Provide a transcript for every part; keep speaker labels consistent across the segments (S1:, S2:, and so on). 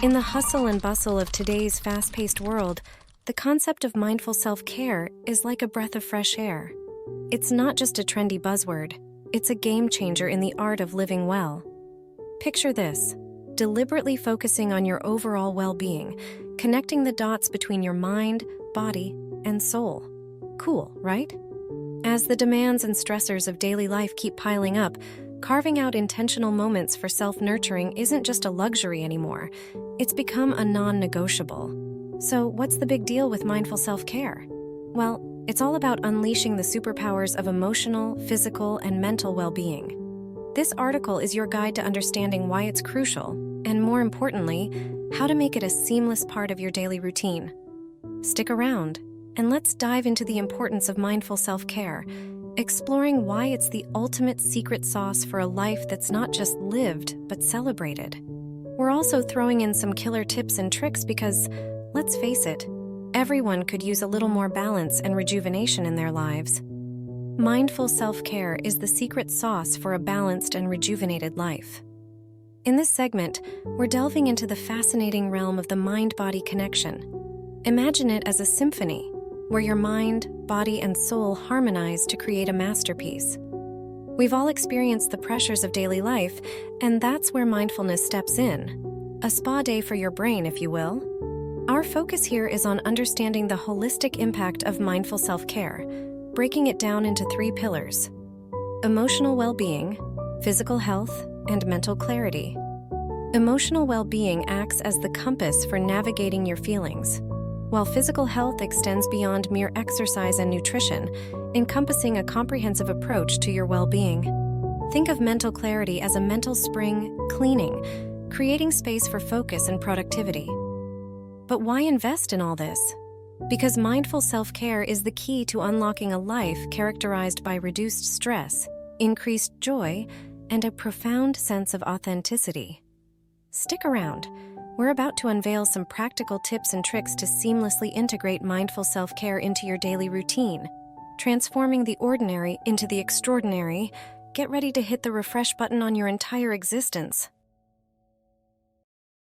S1: In the hustle and bustle of today's fast-paced world, the concept of mindful self-care is like a breath of fresh air. It's not just a trendy buzzword, it's a game changer in the art of living well. Picture this: deliberately focusing on your overall well-being, connecting the dots between your mind, body, and soul. Cool, right? As the demands and stressors of daily life keep piling up, carving out intentional moments for self-nurturing isn't just a luxury anymore. It's become a non-negotiable. So what's the big deal with mindful self-care? Well, it's all about unleashing the superpowers of emotional, physical, and mental well-being. This article is your guide to understanding why it's crucial, and more importantly, how to make it a seamless part of your daily routine. Stick around, and let's dive into the importance of mindful self-care, exploring why it's the ultimate secret sauce for a life that's not just lived, but celebrated. We're also throwing in some killer tips and tricks because, let's face it, everyone could use a little more balance and rejuvenation in their lives. Mindful self-care is the secret sauce for a balanced and rejuvenated life. In this segment, we're delving into the fascinating realm of the mind-body connection. Imagine it as a symphony, where your mind, body, and soul harmonize to create a masterpiece. We've all experienced the pressures of daily life, and that's where mindfulness steps in. A spa day for your brain, if you will. Our focus here is on understanding the holistic impact of mindful self-care, breaking it down into 3 pillars: emotional well-being, physical health, and mental clarity. Emotional well-being acts as the compass for navigating your feelings, while physical health extends beyond mere exercise and nutrition, encompassing a comprehensive approach to your well-being. Think of mental clarity as a mental spring cleaning, creating space for focus and productivity. But why invest in all this? Because mindful self-care is the key to unlocking a life characterized by reduced stress, increased joy, and a profound sense of authenticity. Stick around. We're about to unveil some practical tips and tricks to seamlessly integrate mindful self-care into your daily routine, transforming the ordinary into the extraordinary. Get ready to hit the refresh button on your entire existence.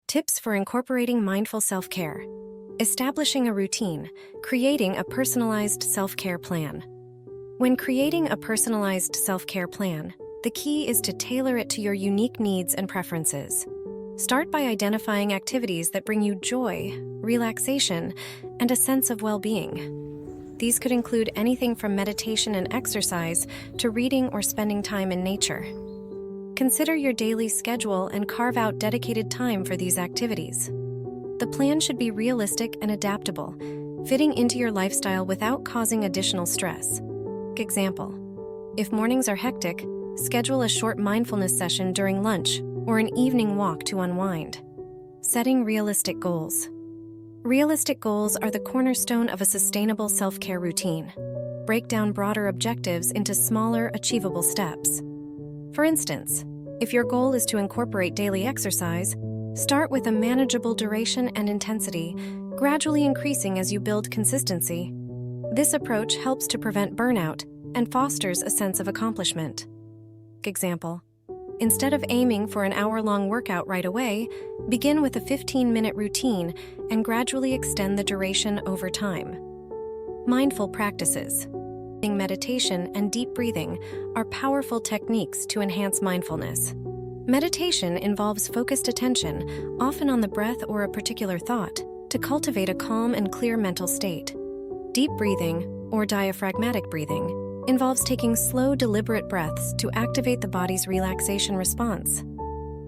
S1: Tips for incorporating mindful self-care. Establishing a routine, creating a personalized self-care plan. When creating a personalized self-care plan, the key is to tailor it to your unique needs and preferences. Start by identifying activities that bring you joy, relaxation, and a sense of well-being. These could include anything from meditation and exercise to reading or spending time in nature. Consider your daily schedule and carve out dedicated time for these activities. The plan should be realistic and adaptable, fitting into your lifestyle without causing additional stress. Example: if mornings are hectic, schedule a short mindfulness session during lunch or an evening walk to unwind. Setting realistic goals. Realistic goals are the cornerstone of a sustainable self-care routine. Break down broader objectives into smaller, achievable steps. For instance, if your goal is to incorporate daily exercise, start with a manageable duration and intensity, gradually increasing as you build consistency. This approach helps to prevent burnout and fosters a sense of accomplishment. Example: instead of aiming for an hour-long workout right away, begin with a 15-minute routine and gradually extend the duration over time. Mindful practices. Meditation and deep breathing are powerful techniques to enhance mindfulness. Meditation involves focused attention, often on the breath or a particular thought, to cultivate a calm and clear mental state. Deep breathing, or diaphragmatic breathing, involves taking slow, deliberate breaths to activate the body's relaxation response.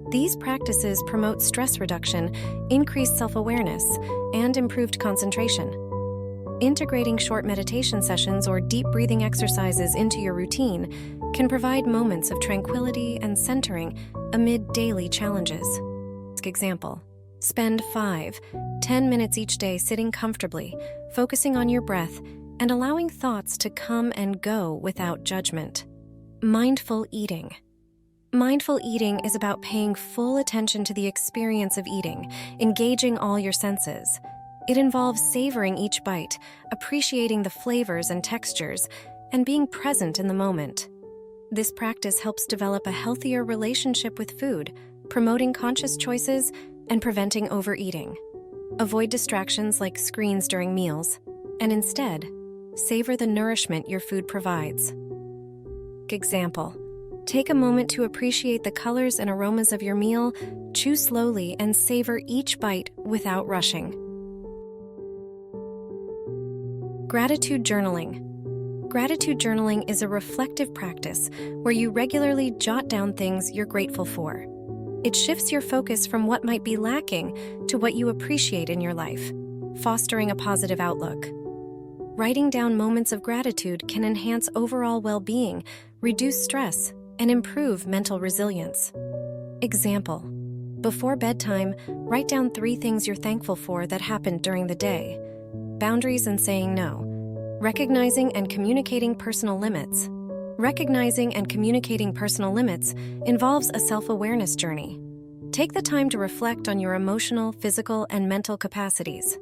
S1: These practices promote stress reduction, increased self-awareness, and improved concentration. Integrating short meditation sessions or deep breathing exercises into your routine can provide moments of tranquility and centering amid daily challenges. Example: spend 5-10 minutes each day sitting comfortably, focusing on your breath, and allowing thoughts to come and go without judgment. Mindful eating. Mindful eating is about paying full attention to the experience of eating, engaging all your senses. It involves savoring each bite, appreciating the flavors and textures, and being present in the moment. This practice helps develop a healthier relationship with food, promoting conscious choices and preventing overeating. Avoid distractions like screens during meals, and instead, savor the nourishment your food provides. Example: take a moment to appreciate the colors and aromas of your meal, chew slowly, and savor each bite without rushing. Gratitude journaling. Gratitude journaling is a reflective practice where you regularly jot down things you're grateful for. It shifts your focus from what might be lacking to what you appreciate in your life, fostering a positive outlook. Writing down moments of gratitude can enhance overall well-being, reduce stress, and improve mental resilience. Example: before bedtime, write down 3 things you're thankful for that happened during the day. Boundaries and saying no. Recognizing and communicating personal limits. Recognizing and communicating personal limits involves a self-awareness journey. Take the time to reflect on your emotional, physical, and mental capacities.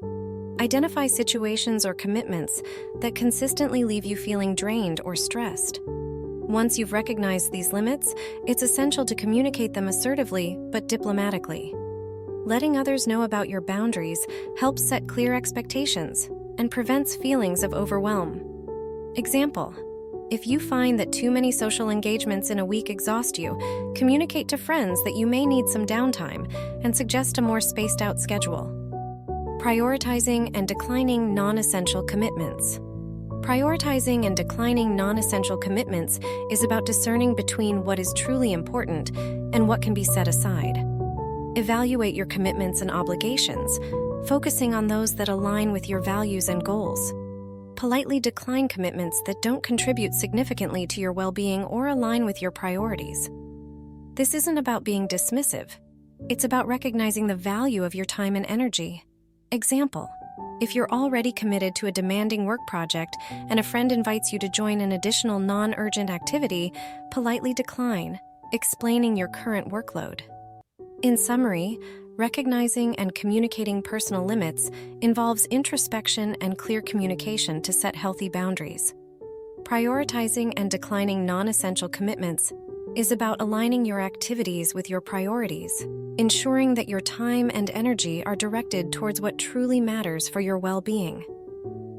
S1: Identify situations or commitments that consistently leave you feeling drained or stressed. Once you've recognized these limits, it's essential to communicate them assertively but diplomatically. Letting others know about your boundaries helps set clear expectations and prevents feelings of overwhelm. Example: if you find that too many social engagements in a week exhaust you, communicate to friends that you may need some downtime and suggest a more spaced-out schedule. Prioritizing and declining non-essential commitments. Prioritizing and declining non-essential commitments is about discerning between what is truly important and what can be set aside. Evaluate your commitments and obligations, focusing on those that align with your values and goals. Politely decline commitments that don't contribute significantly to your well-being or align with your priorities. This isn't about being dismissive. It's about recognizing the value of your time and energy. Example: if you're already committed to a demanding work project and a friend invites you to join an additional non-urgent activity, politely decline, explaining your current workload. In summary, recognizing and communicating personal limits involves introspection and clear communication to set healthy boundaries. Prioritizing and declining non-essential commitments is about aligning your activities with your priorities, ensuring that your time and energy are directed towards what truly matters for your well-being.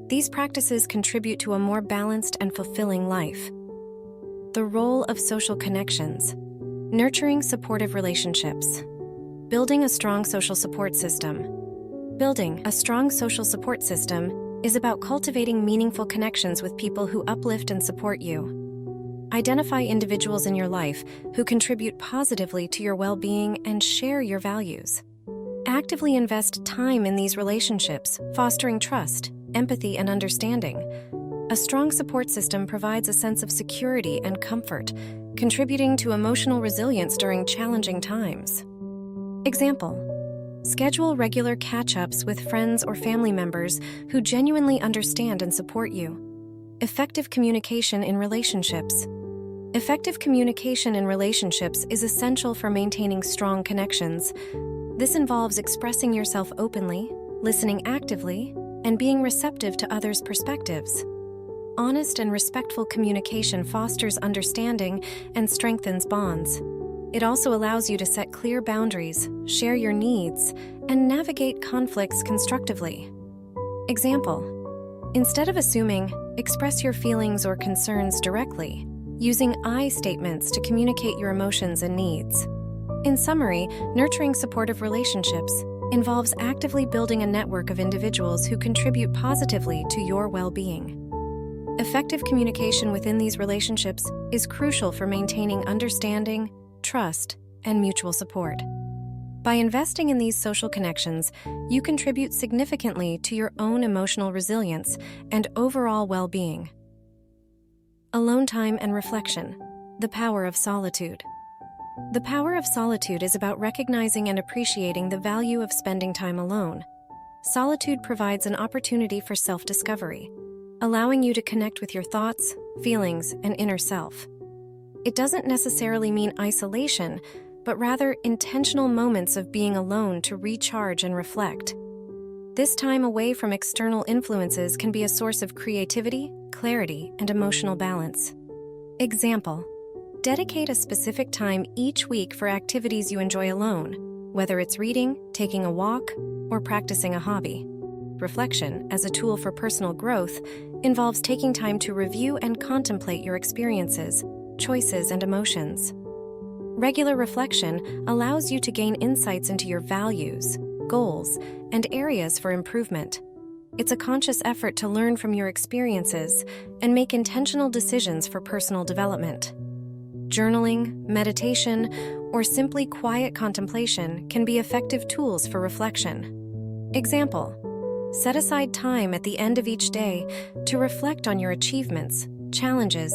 S1: These practices contribute to a more balanced and fulfilling life. The role of social connections. Nurturing supportive relationships. Building a strong social support system. Building a strong social support system is about cultivating meaningful connections with people who uplift and support you. Identify individuals in your life who contribute positively to your well-being and share your values. Actively invest time in these relationships, fostering trust, empathy, and understanding. A strong support system provides a sense of security and comfort, contributing to emotional resilience during challenging times. Example: schedule regular catch-ups with friends or family members who genuinely understand and support you. Effective communication in relationships. Effective communication in relationships is essential for maintaining strong connections. This involves expressing yourself openly, listening actively, and being receptive to others' perspectives. Honest and respectful communication fosters understanding and strengthens bonds. It also allows you to set clear boundaries, share your needs, and navigate conflicts constructively. Example: instead of assuming, express your feelings or concerns directly, using I statements to communicate your emotions and needs. In summary, nurturing supportive relationships involves actively building a network of individuals who contribute positively to your well-being. Effective communication within these relationships is crucial for maintaining understanding, trust, and mutual support. By investing in these social connections, you contribute significantly to your own emotional resilience and overall well-being. Alone time and reflection. The power of solitude. The power of solitude is about recognizing and appreciating the value of spending time alone. Solitude provides an opportunity for self-discovery, allowing you to connect with your thoughts, feelings, and inner self. It doesn't necessarily mean isolation, but rather intentional moments of being alone to recharge and reflect. This time away from external influences can be a source of creativity, clarity, and emotional balance. Example: dedicate a specific time each week for activities you enjoy alone, whether it's reading, taking a walk, or practicing a hobby. Reflection, as a tool for personal growth, involves taking time to review and contemplate your experiences, choices, and emotions. Regular reflection allows you to gain insights into your values, goals, and areas for improvement. It's a conscious effort to learn from your experiences and make intentional decisions for personal development. Journaling, meditation, or simply quiet contemplation can be effective tools for reflection. Example: set aside time at the end of each day to reflect on your achievements, challenges,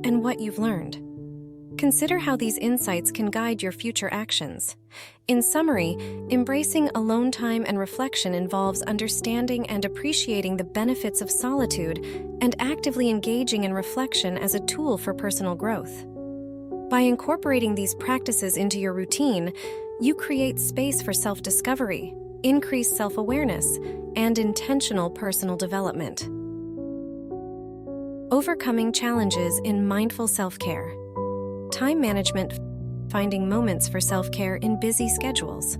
S1: and what you've learned. Consider how these insights can guide your future actions. In summary, embracing alone time and reflection involves understanding and appreciating the benefits of solitude and actively engaging in reflection as a tool for personal growth. By incorporating these practices into your routine, you create space for self-discovery, increased self-awareness, and intentional personal development. Overcoming challenges in mindful self-care. Time management. Finding moments for self-care in busy schedules.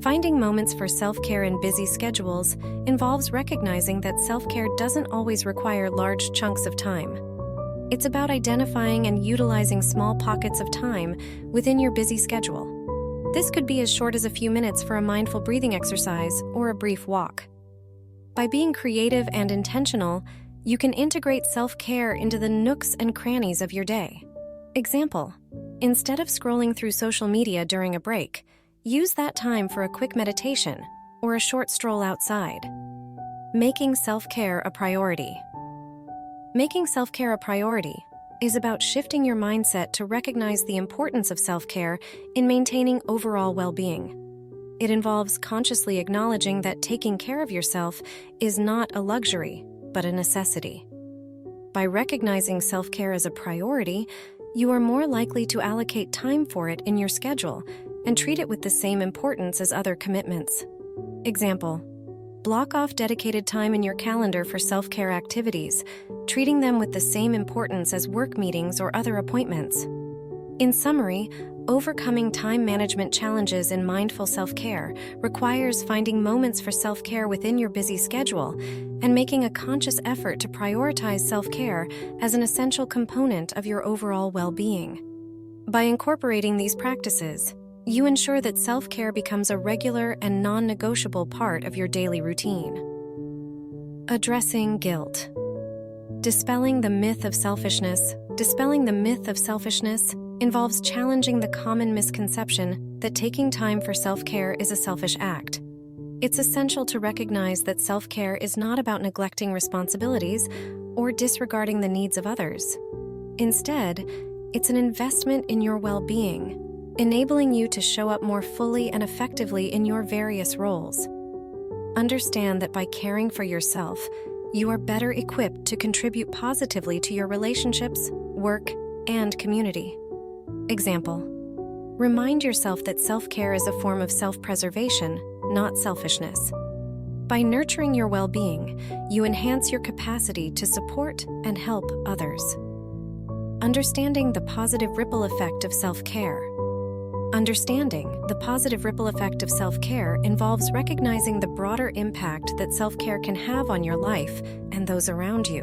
S1: Finding moments for self-care in busy schedules involves recognizing that self-care doesn't always require large chunks of time. It's about identifying and utilizing small pockets of time within your busy schedule. This could be as short as a few minutes for a mindful breathing exercise or a brief walk. By being creative and intentional, you can integrate self-care into the nooks and crannies of your day. Example: instead of scrolling through social media during a break, use that time for a quick meditation or a short stroll outside. Making self-care a priority. Making self-care a priority is about shifting your mindset to recognize the importance of self-care in maintaining overall well-being. It involves consciously acknowledging that taking care of yourself is not a luxury, but a necessity. By recognizing self-care as a priority, you are more likely to allocate time for it in your schedule and treat it with the same importance as other commitments. Example: block off dedicated time in your calendar for self-care activities, treating them with the same importance as work meetings or other appointments. In summary, overcoming time management challenges in mindful self-care requires finding moments for self-care within your busy schedule and making a conscious effort to prioritize self-care as an essential component of your overall well-being. By incorporating these practices, you ensure that self-care becomes a regular and non-negotiable part of your daily routine. Addressing guilt. Dispelling the myth of selfishness. Dispelling the myth of selfishness involves challenging the common misconception that taking time for self-care is a selfish act. It's essential to recognize that self-care is not about neglecting responsibilities or disregarding the needs of others. Instead, it's an investment in your well-being, enabling you to show up more fully and effectively in your various roles. Understand that by caring for yourself, you are better equipped to contribute positively to your relationships, work, and community. Example: remind yourself that self-care is a form of self-preservation, not selfishness. By nurturing your well-being, you enhance your capacity to support and help others. Understanding the positive ripple effect of self-care. Understanding the positive ripple effect of self-care involves recognizing the broader impact that self-care can have on your life and those around you.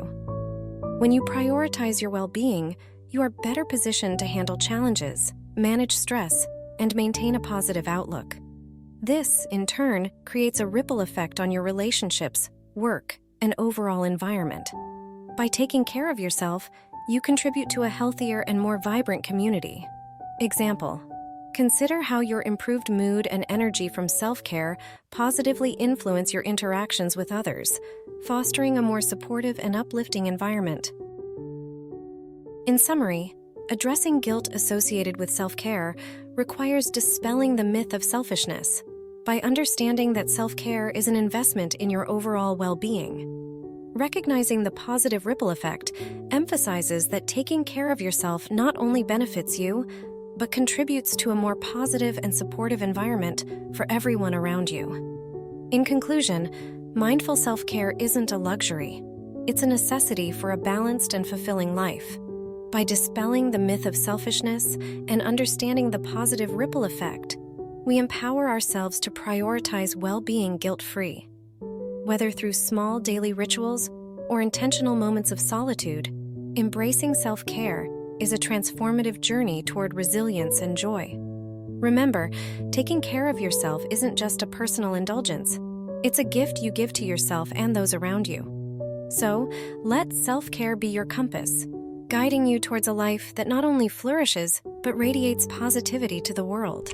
S1: When you prioritize your well-being, you are better positioned to handle challenges, manage stress, and maintain a positive outlook. This, in turn, creates a ripple effect on your relationships, work, and overall environment. By taking care of yourself, you contribute to a healthier and more vibrant community. Example: consider how your improved mood and energy from self-care positively influence your interactions with others, fostering a more supportive and uplifting environment. In summary, addressing guilt associated with self-care requires dispelling the myth of selfishness by understanding that self-care is an investment in your overall well-being. Recognizing the positive ripple effect emphasizes that taking care of yourself not only benefits you, but contributes to a more positive and supportive environment for everyone around you. In conclusion, mindful self-care isn't a luxury. It's a necessity for a balanced and fulfilling life. By dispelling the myth of selfishness and understanding the positive ripple effect, we empower ourselves to prioritize well-being guilt-free. Whether through small daily rituals or intentional moments of solitude, embracing self-care is a transformative journey toward resilience and joy. Remember, taking care of yourself isn't just a personal indulgence. It's a gift you give to yourself and those around you. So, let self-care be your compass, guiding you towards a life that not only flourishes, but radiates positivity to the world.